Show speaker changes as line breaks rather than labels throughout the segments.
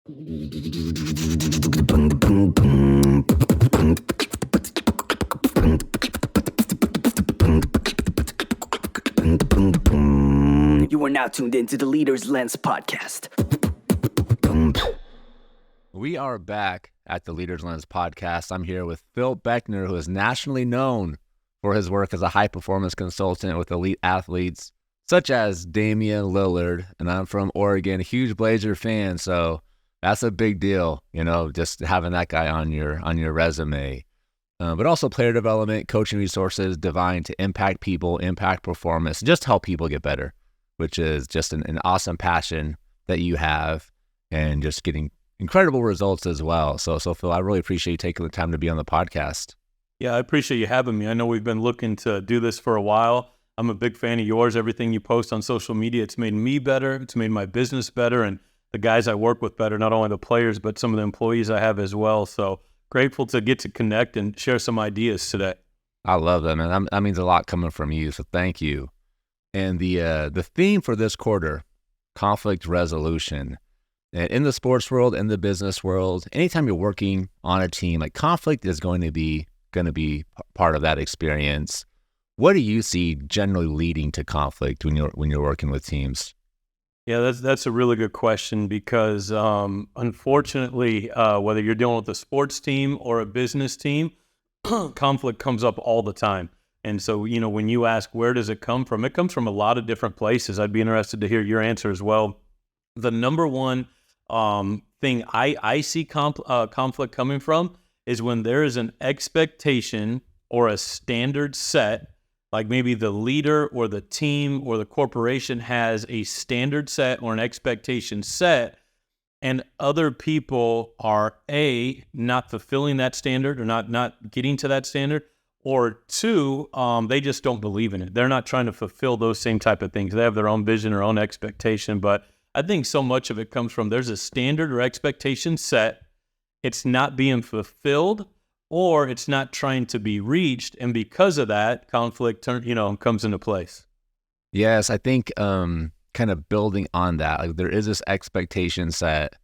You are now tuned into the Leader's Lens podcast.
We are back at the Leader's Lens podcast. I'm here with Phil Beckner, who is nationally known for his work as a high-performance consultant with elite athletes such as Damien Lillard. And I'm from Oregon, a huge Blazer fan, so that's a big deal, just having that guy on your resume. But also player development, coaching resources designed to impact people, impact performance, just help people get better, which is just an awesome passion that you have, and just getting incredible results as well. So Phil, I really appreciate you taking the time to be on the podcast.
Yeah, I appreciate you having me. I know we've been looking to do this for a while. I'm a big fan of yours. Everything you post on social media, it's made me better. It's made my business better, and the guys I work with better, not only the players, but some of the employees I have as well. So grateful to get to connect and share some ideas today.
I love that, man. That means a lot coming from you, so thank you. And the theme for this quarter, conflict resolution. And in the sports world, in the business world, anytime you're working on a team, like, conflict is going to be part of that experience. What do you see generally leading to conflict when you're working with teams?
Yeah, that's a really good question, because unfortunately, whether you're dealing with a sports team or a business team, conflict comes up all the time. And so, when you ask where does it come from, it comes from a lot of different places. I'd be interested to hear your answer as well. The number one thing I see conflict coming from is when there is an expectation or a standard set. Like maybe the leader or the team or the corporation has a standard set or an expectation set, and other people are not fulfilling that standard, or not getting to that standard, or two, they just don't believe in it. They're not trying to fulfill those same type of things. They have their own vision or own expectation, but I think so much of it comes from there's a standard or expectation set. It's not being fulfilled, or it's not trying to be reached, and because of that, conflict comes into place.
Yes, I think kind of building on that, like, there is this expectation set,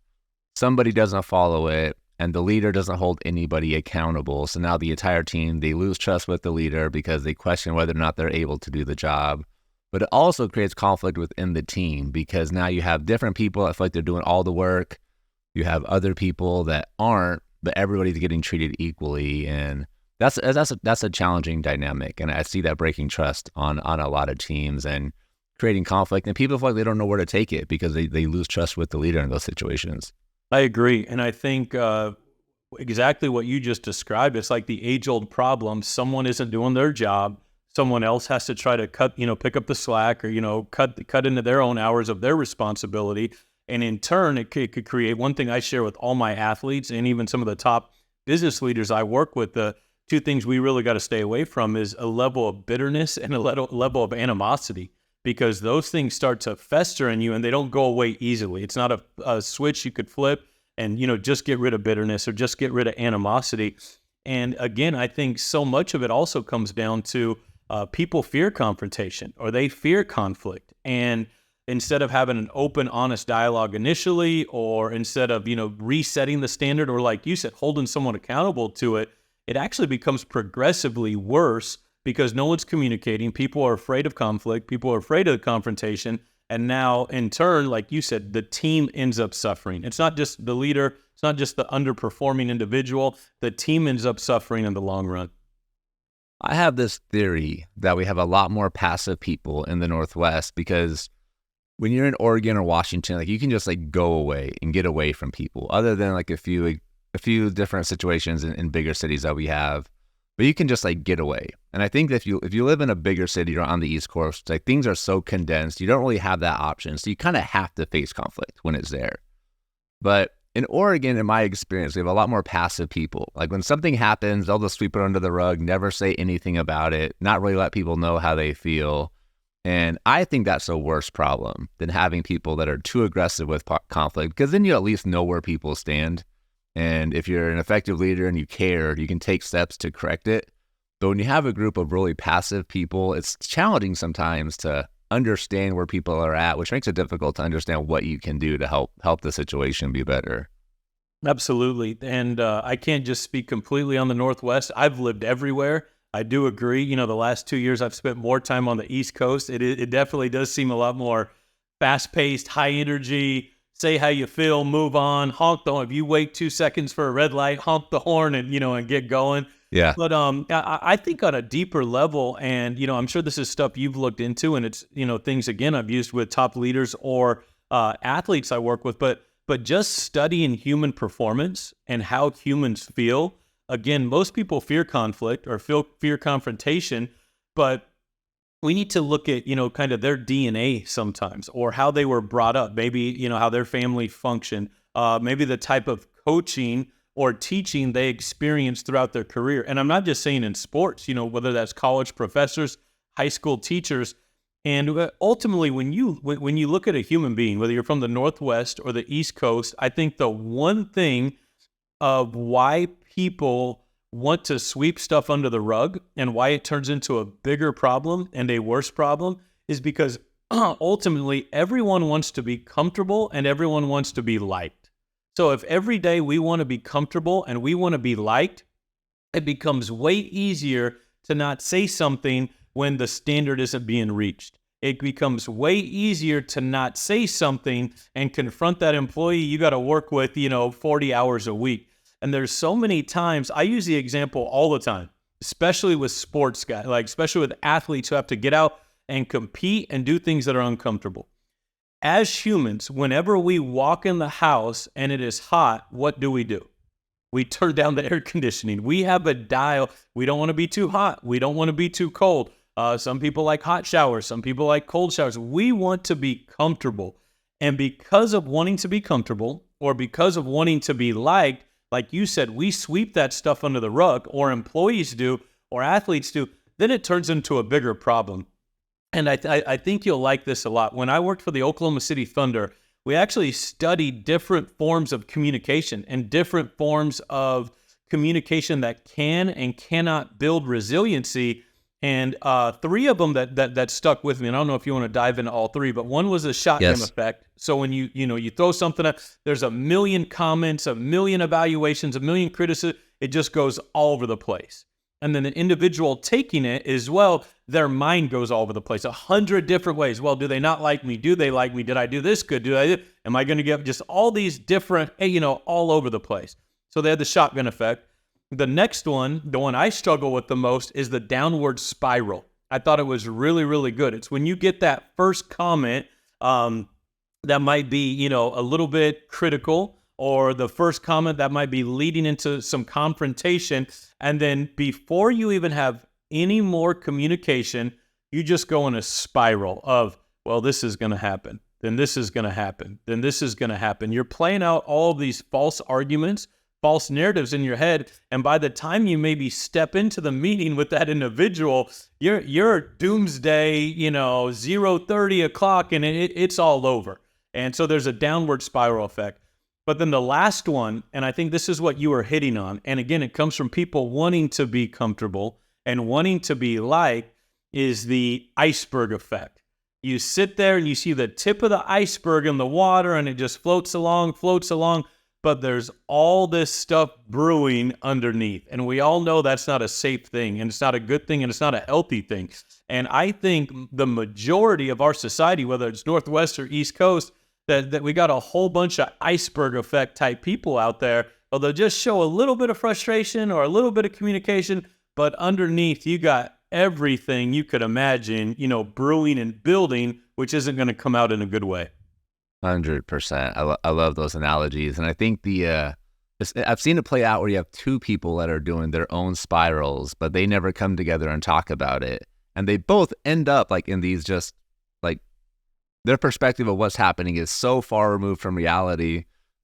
somebody doesn't follow it, and the leader doesn't hold anybody accountable. So now the entire team, they lose trust with the leader because they question whether or not they're able to do the job. But it also creates conflict within the team, because now you have different people that feel like they're doing all the work. You have other people that aren't, but everybody's getting treated equally, and that's a challenging dynamic. And I see that breaking trust on a lot of teams and creating conflict, and people feel like they don't know where to take it because they lose trust with the leader in those situations.
I agree, and I think exactly what you just described. It's like the age-old problem: someone isn't doing their job, someone else has to try to pick up the slack, or cut into their own hours of their responsibility. And in turn, it could create one thing I share with all my athletes and even some of the top business leaders I work with. The two things we really got to stay away from is a level of bitterness and a level of animosity, because those things start to fester in you and they don't go away easily. It's not a switch you could flip and, just get rid of bitterness or just get rid of animosity. And again, I think so much of it also comes down to people fear confrontation, or they fear conflict. And instead of having an open, honest dialogue initially, or instead of, resetting the standard, or like you said, holding someone accountable to it, it actually becomes progressively worse because no one's communicating. People are afraid of conflict. People are afraid of confrontation. And now, in turn, like you said, the team ends up suffering. It's not just the leader. It's not just the underperforming individual. The team ends up suffering in the long run.
I have this theory that we have a lot more passive people in the Northwest, because when you're in Oregon or Washington, like, you can just go away and get away from people, other than like a few different situations in bigger cities that we have, but you can just get away. And I think that if you live in a bigger city or on the East Coast, things are so condensed, you don't really have that option. So you kind of have to face conflict when it's there. But in Oregon, in my experience, we have a lot more passive people. Like, when something happens, they'll just sweep it under the rug, never say anything about it, not really let people know how they feel. And I think that's a worse problem than having people that are too aggressive with conflict, because then you at least know where people stand. And if you're an effective leader and you care, you can take steps to correct it. But when you have a group of really passive people, it's challenging sometimes to understand where people are at, which makes it difficult to understand what you can do to help the situation be better.
Absolutely. And I can't just speak completely on the Northwest. I've lived everywhere. I do agree. You know, the last 2 years I've spent more time on the East Coast. It definitely does seem a lot more fast-paced, high energy, say how you feel, move on, honk the horn. If you wait 2 seconds for a red light, honk the horn and get going.
Yeah.
But I think on a deeper level, and, I'm sure this is stuff you've looked into, and it's, things, again, I've used with top leaders or athletes I work with, but just studying human performance and how humans feel. Again, most people fear conflict or fear confrontation, but we need to look at, kind of their DNA sometimes, or how they were brought up, maybe, how their family functioned, maybe the type of coaching or teaching they experienced throughout their career. And I'm not just saying in sports, whether that's college professors, high school teachers. And ultimately, when you look at a human being, whether you're from the Northwest or the East Coast, I think the one thing of why people want to sweep stuff under the rug and why it turns into a bigger problem and a worse problem is because ultimately everyone wants to be comfortable and everyone wants to be liked. So if every day we want to be comfortable and we want to be liked, it becomes way easier to not say something when the standard isn't being reached. It becomes way easier to not say something and confront that employee you got to work with, 40 hours a week. And there's so many times, I use the example all the time, especially with sports guys, especially with athletes who have to get out and compete and do things that are uncomfortable. As humans, whenever we walk in the house and it is hot, what do? We turn down the air conditioning. We have a dial. We don't want to be too hot. We don't want to be too cold. Some people like hot showers. Some people like cold showers. We want to be comfortable. And because of wanting to be comfortable or because of wanting to be liked, like you said, we sweep that stuff under the rug, or employees do, or athletes do, then it turns into a bigger problem. And I think you'll like this a lot. When I worked for the Oklahoma City Thunder, we actually studied different forms of communication and different forms of communication that can and cannot build resiliency. And three of them that stuck with me, and I don't know if you want to dive into all three, but one was the shotgun effect. So when you throw something up, there's a million comments, a million evaluations, a million criticisms. It just goes all over the place. And then the individual taking it as well, their mind goes all over the place, 100 different ways. Well, do they not like me? Do they like me? Did I do this good? Am I going to get just all these different, all over the place? So they had the shotgun effect. The next one, the one I struggle with the most, is the downward spiral. I thought it was really, really good. It's when you get that first comment that might be, a little bit critical, or the first comment that might be leading into some confrontation. And then before you even have any more communication, you just go in a spiral of, well, this is going to happen. Then this is going to happen. Then this is going to happen. You're playing out all of these false arguments, false narratives in your head. And by the time you maybe step into the meeting with that individual, you're doomsday, 0:30 o'clock, and it's all over. And so there's a downward spiral effect. But then the last one, and I think this is what you were hitting on, and again, it comes from people wanting to be comfortable and wanting to be liked, is the iceberg effect. You sit there and you see the tip of the iceberg in the water, and it just floats along, but there's all this stuff brewing underneath. And we all know that's not a safe thing, and it's not a good thing, and it's not a healthy thing. And I think the majority of our society, whether it's Northwest or East Coast, that we got a whole bunch of iceberg effect type people out there. Well, they'll just show a little bit of frustration or a little bit of communication, but underneath you got everything you could imagine, brewing and building, which isn't going to come out in a good way.
100%. I love those analogies. And I think I've seen it play out where you have two people that are doing their own spirals, but they never come together and talk about it. And they both end up in these just their perspective of what's happening is so far removed from reality.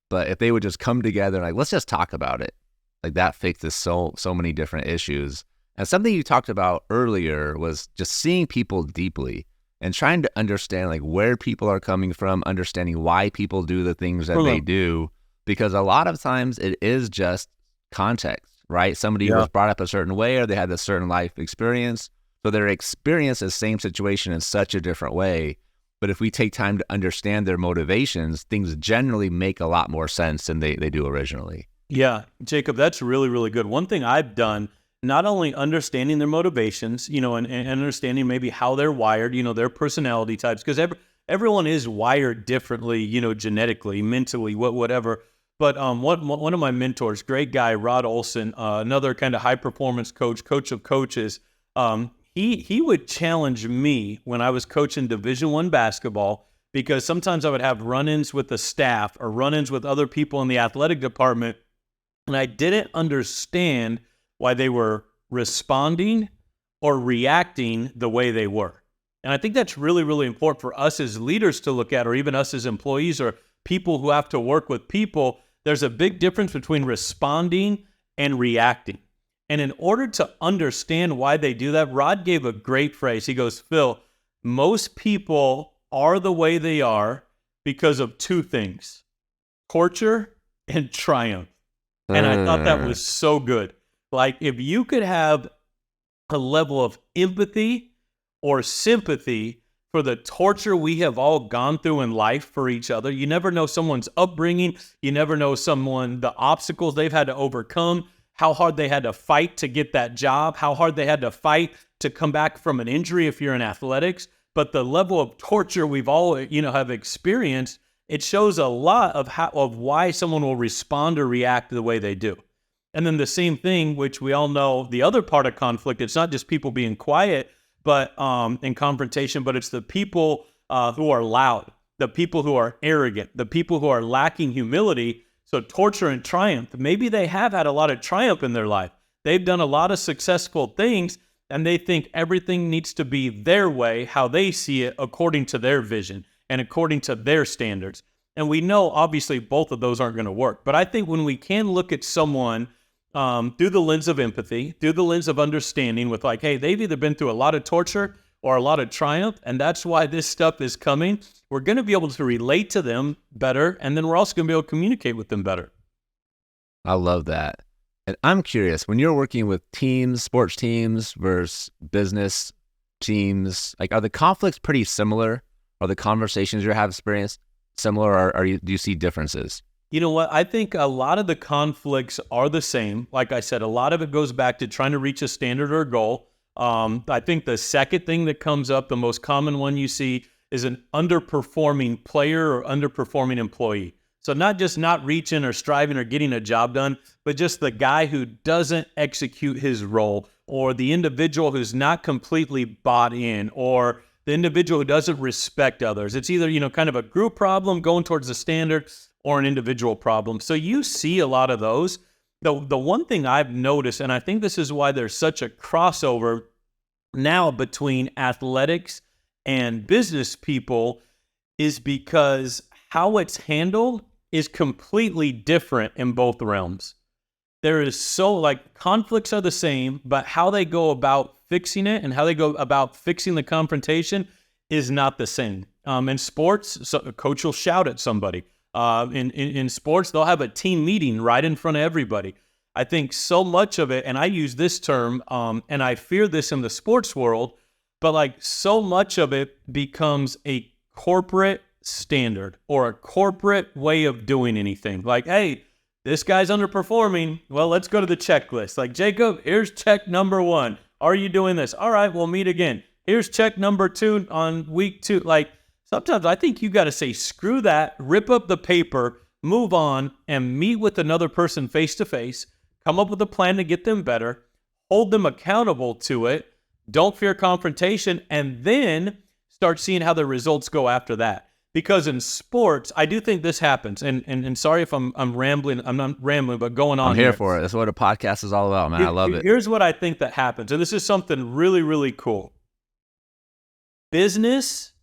But if they would just come together and let's just talk about it, that fixes so many different issues. And something you talked about earlier was just seeing people deeply and trying to understand where people are coming from, understanding why people do the things that they do, because a lot of times it is just context, right? Somebody was brought up a certain way, or they had a certain life experience. So their experience the same situation in such a different way. But if we take time to understand their motivations, things generally make a lot more sense than they do originally.
Yeah, Jacob, that's really, really good. One thing I've done, not only understanding their motivations, and understanding maybe how they're wired, their personality types, because everyone is wired differently, genetically, mentally, whatever. But one of my mentors, great guy, Rod Olson, another kind of high performance coach of coaches, he would challenge me when I was coaching Division I basketball, because sometimes I would have run-ins with the staff or run-ins with other people in the athletic department, and I didn't understand why they were responding or reacting the way they were. And I think that's really, really important for us as leaders to look at, or even us as employees or people who have to work with people. There's a big difference between responding and reacting. And in order to understand why they do that, Rod gave a great phrase. He goes, Phil, most people are the way they are because of two things: torture and triumph. And I thought that was so good. Like, if you could have a level of empathy or sympathy for the torture we have all gone through in life for each other. You never know someone's upbringing. You never know the obstacles they've had to overcome, how hard they had to fight to get that job, how hard they had to fight to come back from an injury if you're in athletics. But the level of torture we've all, have experienced, it shows a lot of why someone will respond or react the way they do. And then the same thing, which we all know, the other part of conflict, it's not just people being quiet, but in confrontation, but it's the people who are loud, the people who are arrogant, the people who are lacking humility. So torture and triumph, maybe they have had a lot of triumph in their life. They've done a lot of successful things, and they think everything needs to be their way, how they see it, according to their vision and according to their standards. And we know, obviously, both of those aren't going to work. But I think when we can look at someone through the lens of empathy, through the lens of understanding, with like, hey, they've either been through a lot of torture or a lot of triumph, and that's why this stuff is coming, we're going to be able to relate to them better, and then we're also going to be able to communicate with them better.
I love that. And I'm curious, when you're working with teams, sports teams versus business teams, like, are the conflicts pretty similar? Are the conversations you have experienced similar, or do you see differences?
You know what? I think a lot of the conflicts are the same. Like I said, a lot of it goes back to trying to reach a standard or a goal. I think the second thing that comes up, the most common one you see, is an underperforming player or underperforming employee. So not just not reaching or striving or getting a job done, but just the guy who doesn't execute his role, or the individual who's not completely bought in, or the individual who doesn't respect others. It's either, kind of a group problem going towards the standard, or an individual problem. So you see a lot of those. The one thing I've noticed, and I think this is why there's such a crossover now between athletics and business people, is because how it's handled is completely different in both realms. There is conflicts are the same, but how they go about fixing it and how they go about fixing the confrontation is not the same. In sports, a coach will shout at somebody. In sports, they'll have a team meeting right in front of everybody. I think so much of it, and I use this term, and I fear this in the sports world, but so much of it becomes a corporate standard or a corporate way of doing anything. Like, hey, this guy's underperforming. Well, let's go to the checklist. Like, Jacob, here's check number 1. Are you doing this? All right, we'll meet again. Here's check number 2 on week 2. Sometimes I think you got to say, screw that, rip up the paper, move on, and meet with another person face to face, come up with a plan to get them better, hold them accountable to it, don't fear confrontation, and then start seeing how the results go after that. Because in sports, I do think this happens, and sorry if I'm rambling, I'm not rambling, but going on
I'm here for it. That's what a podcast is all about, man. I love it.
Here's what I think that happens, and this is something really, really cool. Business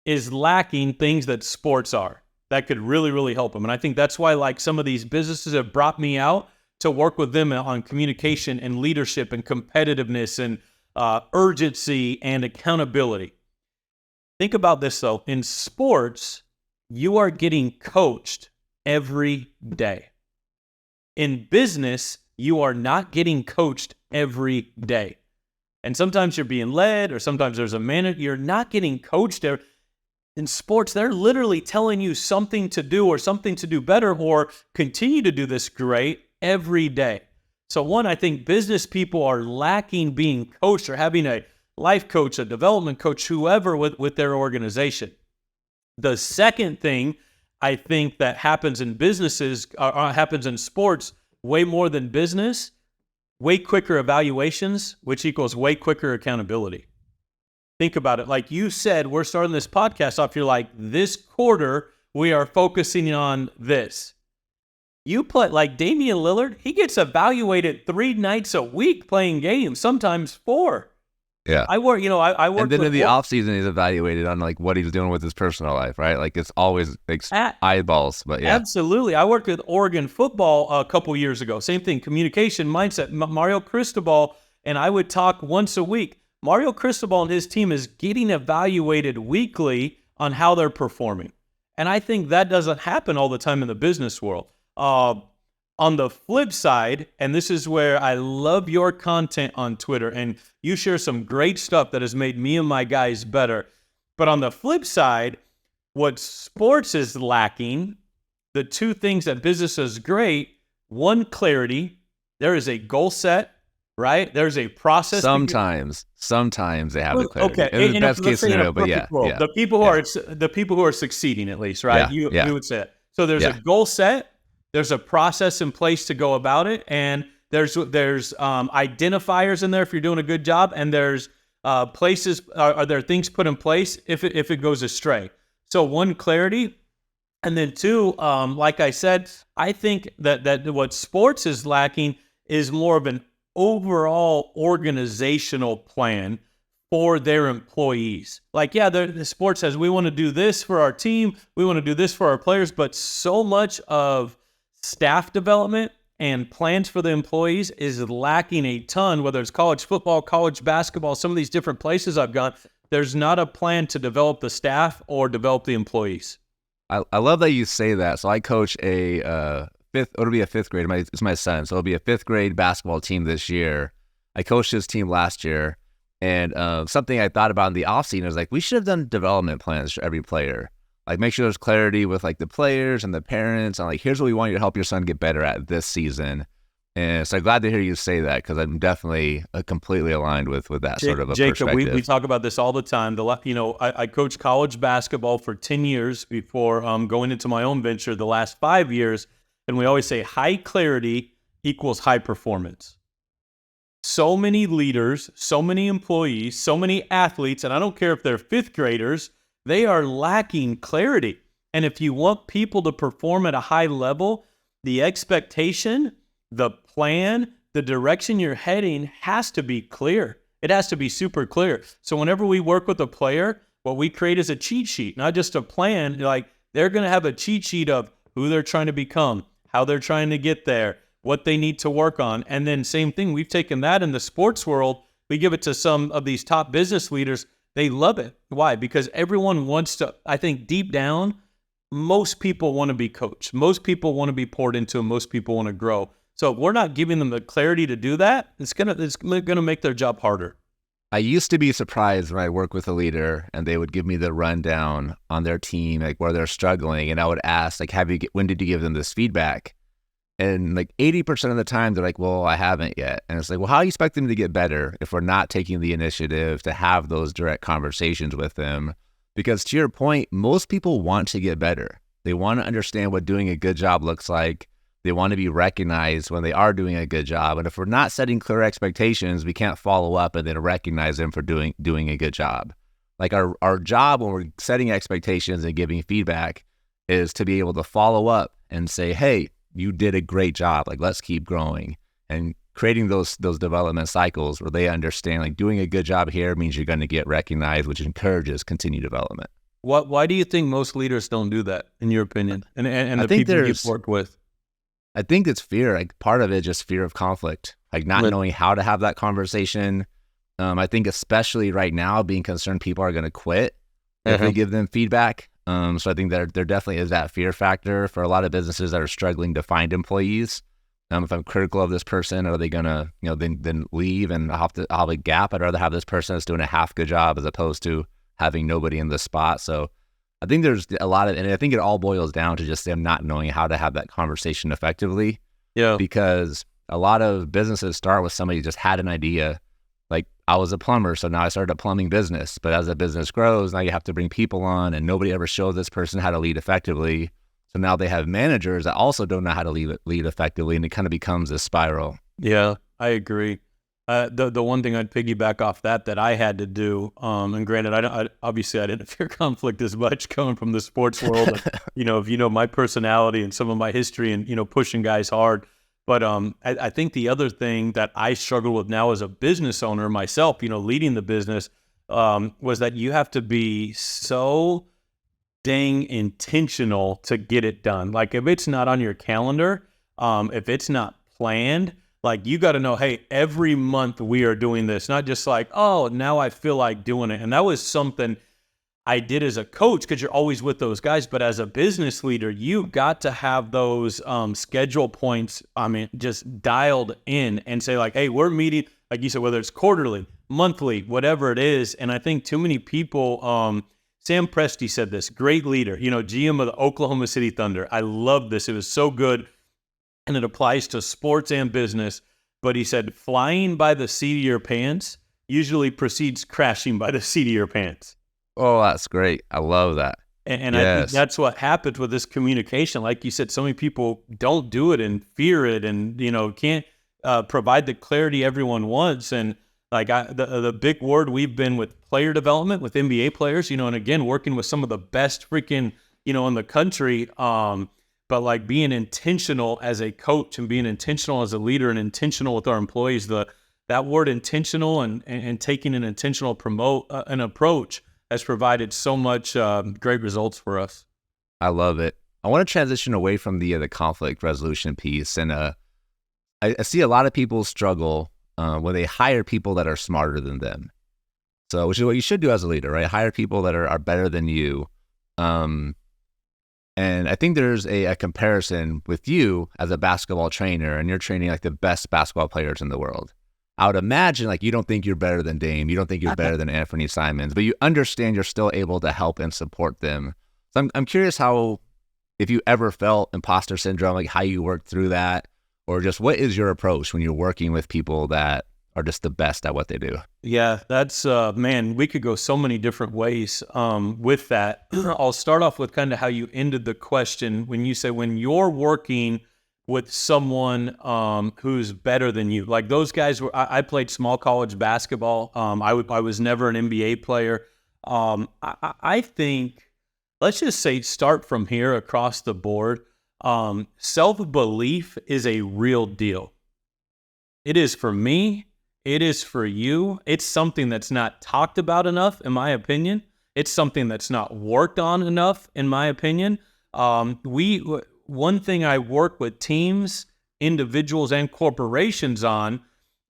is lacking things that sports are that could really, really help them. And I think that's why some of these businesses have brought me out to work with them on communication and leadership and competitiveness and urgency and accountability. Think about this, though. In sports, you are getting coached every day. In business, you are not getting coached every day. And sometimes you're being led, or sometimes there's a manager. You're not getting coached In sports, they're literally telling you something to do or something to do better or continue to do this great every day. So one, I think business people are lacking being coached or having a life coach, a development coach, whoever with their organization. The second thing I think that happens in businesses, happens in sports way more than business, way quicker evaluations, which equals way quicker accountability. Think about it. Like you said, we're starting this podcast off. You're like, this quarter, we are focusing on this. You play like Damien Lillard, he gets evaluated 3 nights a week playing games, sometimes 4.
Yeah.
I work
And then in the off season, he's evaluated on like what he's doing with his personal life, right? Like it's always like eyeballs, but yeah.
Absolutely. I worked with Oregon football a couple years ago. Same thing, communication, mindset. Mario Cristobal and I would talk once a week. Mario Cristobal and his team is getting evaluated weekly on how they're performing. And I think that doesn't happen all the time in the business world. On the flip side, and this is where I love your content on Twitter, and you share some great stuff that has made me and my guys better. But on the flip side, what sports is lacking, the 2 things that business is great, one, clarity. There is a goal set, right? There's a process.
Sometimes they have the clarity.
Okay,
In the best case scenario, but yeah.
The people who are succeeding, at least, right? You would say it. So there's a goal set. There's a process in place to go about it, and there's identifiers in there if you're doing a good job, and there's places. Are there things put in place if it goes astray? So one, clarity, and then 2, like I said, I think that what sports is lacking is more of an overall organizational plan for their employees. Like, the sport says we want to do this for our team, we want to do this for our players, but so much of staff development and plans for the employees is lacking a ton, whether it's college football, college basketball, some of these different places I've gone. There's not a plan to develop the staff or develop the employees.
I love that you say that. So I coach it'll be a 5th grade. It's my son. So it'll be a 5th grade basketball team this year. I coached his team last year. And something I thought about in the offseason is like, we should have done development plans for every player. Like make sure there's clarity with like the players and the parents on like, here's what we want you to help your son get better at this season. And so I'm glad to hear you say that because I'm definitely completely aligned with that sort of a
Jacob,
perspective.
we talk about this all the time. I coached college basketball for 10 years before going into my own venture the last 5 years. And we always say high clarity equals high performance. So many leaders, so many employees, so many athletes, and I don't care if they're 5th graders, they are lacking clarity. And if you want people to perform at a high level, the expectation, the plan, the direction you're heading has to be clear. It has to be super clear. So whenever we work with a player, what we create is a cheat sheet, not just a plan. Like they're going to have a cheat sheet of who they're trying to become, how they're trying to get there, what they need to work on. And then same thing, we've taken that in the sports world. We give it to some of these top business leaders. They love it. Why? Because everyone wants to, I think deep down, most people want to be coached. Most people want to be poured into, and most people want to grow. So if we're not giving them the clarity to do that, it's gonna make their job harder.
I used to be surprised when I work with a leader and they would give me the rundown on their team, like where they're struggling. And I would ask, like, when did you give them this feedback? And like 80% of the time, they're like, well, I haven't yet. And it's like, well, how do you expect them to get better if we're not taking the initiative to have those direct conversations with them? Because to your point, most people want to get better. They want to understand what doing a good job looks like. They want to be recognized when they are doing a good job. And if we're not setting clear expectations, we can't follow up and then recognize them for doing a good job. Like our job when we're setting expectations and giving feedback is to be able to follow up and say, hey, you did a great job. Like, let's keep growing and creating those development cycles where they understand like doing a good job here means you're going to get recognized, which encourages continued development.
Why do you think most leaders don't do that, in your opinion? And the people you've worked with?
I think it's fear. Like part of it, just fear of conflict, like not knowing how to have that conversation. I think especially right now, being concerned people are going to quit if we give them feedback. So I think there definitely is that fear factor for a lot of businesses that are struggling to find employees. If I'm critical of this person, are they going to, then leave and I'll have a gap? I'd rather have this person that's doing a half good job as opposed to having nobody in the spot. So I think there's a lot of, and I think it all boils down to just them not knowing how to have that conversation effectively.
Yeah.
Because a lot of businesses start with somebody who just had an idea. Like I was a plumber, so now I started a plumbing business. But as the business grows, now you have to bring people on, and nobody ever showed this person how to lead effectively. So now they have managers that also don't know how to lead effectively, and it kind of becomes a spiral.
Yeah, I agree. The one thing I'd piggyback off that I had to do, and granted, obviously I didn't fear conflict as much coming from the sports world. And, if you know my personality and some of my history and pushing guys hard. But I think the other thing that I struggle with now as a business owner myself, leading the business, was that you have to be so dang intentional to get it done. Like if it's not on your calendar, if it's not planned, like you got to know, hey, every month we are doing this, not just like, oh, now I feel like doing it. And that was something I did as a coach because you're always with those guys. But as a business leader, you got to have those schedule points, just dialed in and say like, hey, we're meeting, like you said, whether it's quarterly, monthly, whatever it is. And I think too many people, Sam Presti said this, great leader, GM of the Oklahoma City Thunder. I love this. It was so good. And it applies to sports and business. But he said, flying by the seat of your pants usually precedes crashing by the seat of your pants.
Oh, that's great. I love that.
And yes. I think that's what happens with this communication. Like you said, so many people don't do it and fear it and, can't provide the clarity everyone wants. And like the big word we've been with player development, with NBA players, and again, working with some of the best freaking, in the country. But like being intentional as a coach and being intentional as a leader and intentional with our employees, that word intentional and taking an intentional an approach has provided so much great results for us.
I love it. I want to transition away from the conflict resolution piece. And I see a lot of people struggle when they hire people that are smarter than them. So, which is what you should do as a leader, right? Hire people that are better than you. And I think there's a comparison with you as a basketball trainer, and you're training like the best basketball players in the world. I would imagine like you don't think you're better than Dame, you don't think you're better than Anthony Simons, but you understand you're still able to help and support them. So I'm curious if you ever felt imposter syndrome, like how you worked through that, or just what is your approach when you're working with people that are just the best at what they do?
Yeah, that's, man, we could go so many different ways with that. I'll start off with kind of how you ended the question when you say when you're working with someone who's better than you. Like those guys, I played small college basketball. I was never an NBA player. I think, let's just say start from here across the board. Self-belief is a real deal. It is for me. It is for you. It's something that's not talked about enough, in my opinion. It's something that's not worked on enough, in my opinion. One thing I work with teams, individuals, and corporations on,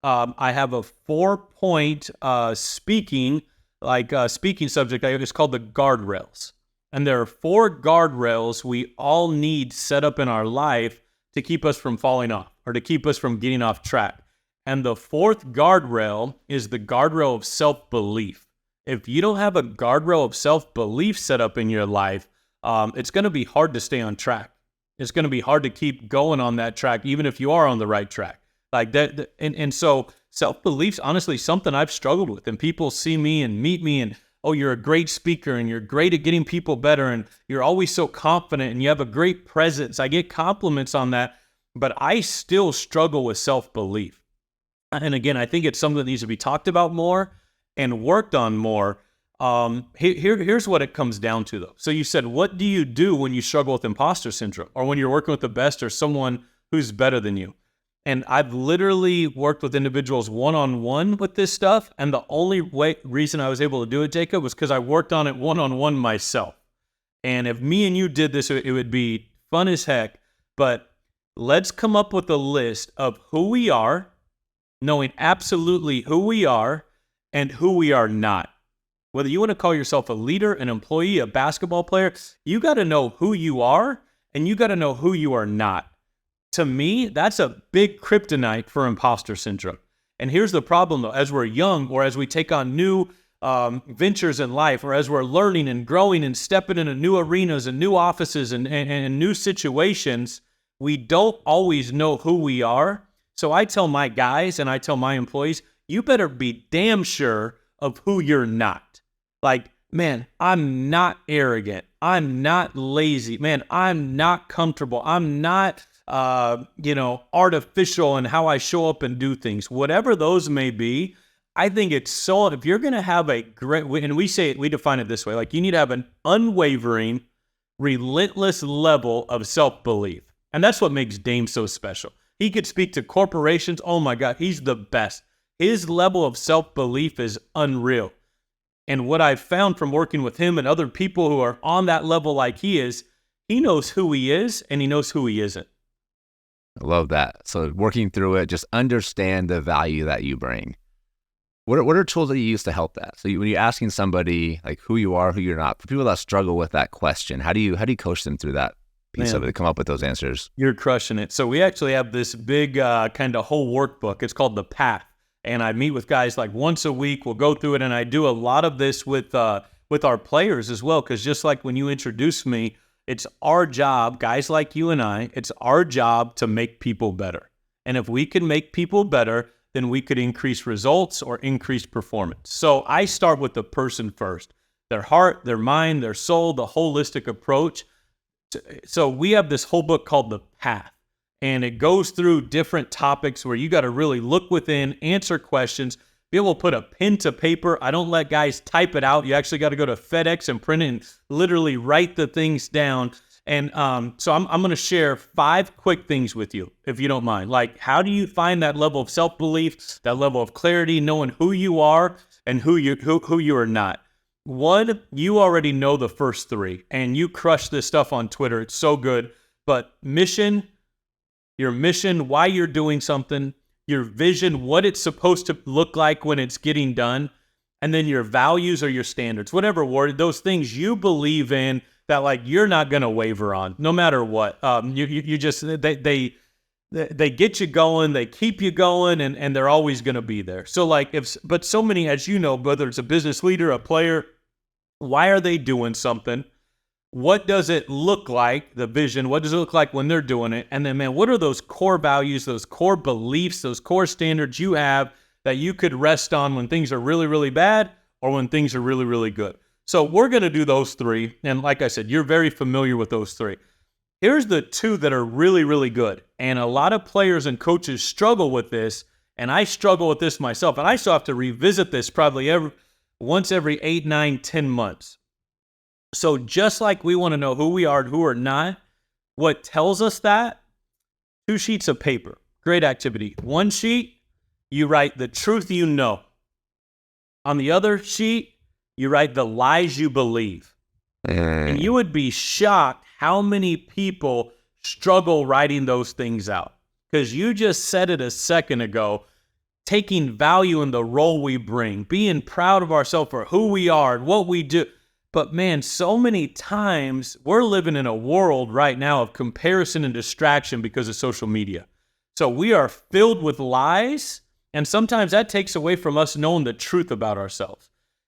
I have a 4-point speaking subject. It's called the guardrails. And there are 4 guardrails we all need set up in our life to keep us from falling off or to keep us from getting off track. And the 4th guardrail is the guardrail of self-belief. If you don't have a guardrail of self-belief set up in your life, it's going to be hard to stay on track. It's going to be hard to keep going on that track, even if you are on the right track. Like that, and so self-belief's honestly something I've struggled with. And people see me and meet me and, oh, you're a great speaker and you're great at getting people better and you're always so confident and you have a great presence. I get compliments on that, but I still struggle with self-belief. And again, I think it's something that needs to be talked about more and worked on more. Here's what it comes down to, though. So you said, what do you do when you struggle with imposter syndrome or when you're working with the best or someone who's better than you? And I've literally worked with individuals one-on-one with this stuff. And the only reason I was able to do it, Jacob, was because I worked on it one-on-one myself. And if me and you did this, it would be fun as heck. But let's come up with a list of who we are, knowing absolutely who we are and who we are not. Whether you want to call yourself a leader, an employee, a basketball player, you got to know who you are and you got to know who you are not. To me, that's a big kryptonite for imposter syndrome. And here's the problem, though. As we're young or as we take on new ventures in life, or as we're learning and growing and stepping into new arenas and new offices and new situations, we don't always know who we are. So I tell my guys and I tell my employees, you better be damn sure of who you're not. Like, man, I'm not arrogant. I'm not lazy. Man, I'm not comfortable. I'm not, artificial in how I show up and do things. Whatever those may be, I think it's so, if you're going to have a great, and we define it this way, like you need to have an unwavering, relentless level of self-belief. And that's what makes Dame so special. He could speak to corporations. Oh my God, he's the best. His level of self-belief is unreal. And what I've found from working with him and other people who are on that level like he knows who he is and he knows who he isn't.
I love that. So working through it, just understand the value that you bring. What are tools that you use to help that? So when you're asking somebody like who you are, who you're not, for people that struggle with that question, how do you coach them through that piece of it to come up with those answers? You're
crushing it. So we actually have this big kind of whole workbook. It's called The Path. And I meet with guys like once a week. We'll go through it. And I do a lot of this with our players as well. Because just like when you introduced me, it's our job, guys like you and I, it's our job to make people better. And if we can make people better, then we could increase results or increase performance. So I start with the person first, their heart, their mind, their soul, the holistic approach. So we have this whole book called The Path, and it goes through different topics where you got to really look within, answer questions, be able to put a pen to paper. I don't let guys type it out. You actually got to go to FedEx and print it and literally write the things down. And so I'm going to share 5 quick things with you, if you don't mind. Like, how do you find that level of self-belief, that level of clarity, knowing who you are and who you are not? 1, you already know the first 3, and you crush this stuff on Twitter. It's so good. But mission, your mission, why you're doing something, your vision, what it's supposed to look like when it's getting done, and then your values or your standards, whatever word, those things you believe in that like you're not going to waver on, no matter what. You just they get you going, they keep you going, and they're always going to be there. So like but so many, as you know, whether it's a business leader, a player, why are they doing something? What does it look like, the vision? What does it look like when they're doing it? And then, man, what are those core values, those core beliefs, those core standards you have that you could rest on when things are really, really bad or when things are really, really good? So we're going to do those 3. And like I said, you're very familiar with those 3. Here's the 2 that are really, really good. And a lot of players and coaches struggle with this. And I struggle with this myself. And I still have to revisit this probably once every 8, 9, 10 months. So just like we want to know who we are and who we're not, what tells us that? 2 sheets of paper. Great activity. 1 sheet, you write the truth you know. On the other sheet, you write the lies you believe. And you would be shocked how many people struggle writing those things out. Because you just said it a second ago, taking value in the role we bring, being proud of ourselves for who we are and what we do. But man, so many times we're living in a world right now of comparison and distraction because of social media. So we are filled with lies, and sometimes that takes away from us knowing the truth about ourselves.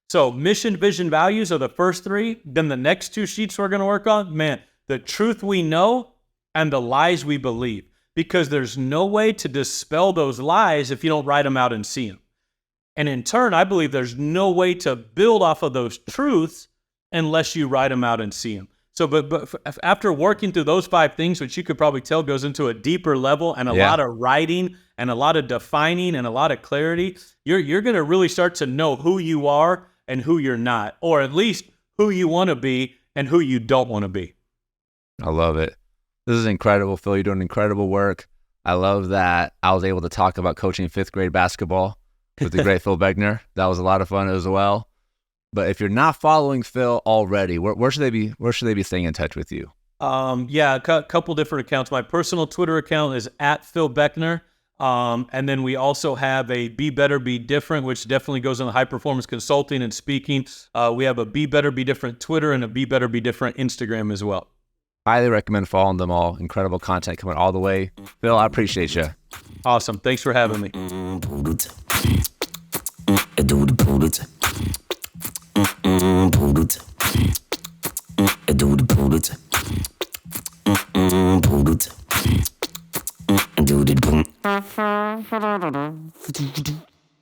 So mission, vision, values are the first 3. Then the next 2 sheets we're going to work on, man, the truth we know and the lies we believe. Because there's no way to dispel those lies if you don't write them out and see them. And in turn, I believe there's no way to build off of those truths unless you write them out and see them. So, but after working through those 5 things, which you could probably tell goes into a deeper level and a lot of writing and a lot of defining and a lot of clarity, you're going to really start to know who you are and who you're not, or at least who you want to be and who you don't want to be.
I love it. This is incredible, Phil. You're doing incredible work. I love that I was able to talk about coaching 5th grade basketball with the great Phil Beckner. That was a lot of fun as well. But if you're not following Phil already, where should they be? Where should they be staying in touch with you?
A couple different accounts. My personal Twitter account is @Phil Beckner, and then we also have a Be Better, Be Different, which definitely goes in the high performance consulting and speaking. We have a Be Better, Be Different Twitter and a Be Better, Be Different Instagram as well.
Highly recommend following them all. Incredible content coming all the way. Phil, I appreciate you.
Awesome. Thanks for having me.
Poodles. Do the poodles. Poodles. Do the boom.